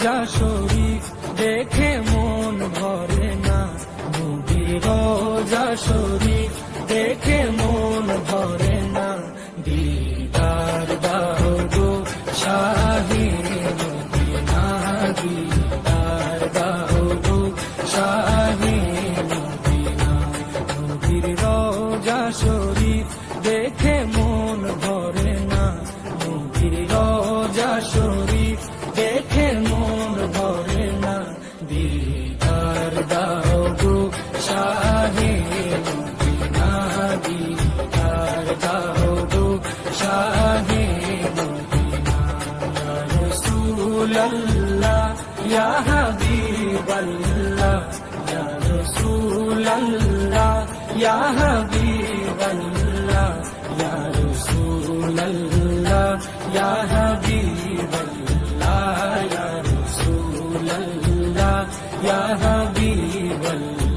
রোজা শরীফ দেখে মন ভরে না, নবীর রোজা শরীফ দেখে মন ভরে না। দিদার দাও গো শাহে মদিনা, দিদার দাও গো শাহে মদিনা। নবীর রোজা শরীফ দেখে মন ভরে না, নবীর রোজা শরীফ দেখে মন ভরে না। দিদার দাও গো শাহে মদিনা, দিদার দাও গো শাহে মদিনা। ইয়া রাসূলাল্লাহ ইয়া হাবিবাল্লাহ, ইয়া রাসূলাল্লাহ ইয়া হাবিবাল্লাহ, ইয়া রাসূলাল্লাহ ইয়া হাবিবাল্লাহ, ইয়া রাসূলাল্লাহ ইয়া হাবিবাল্লাহ।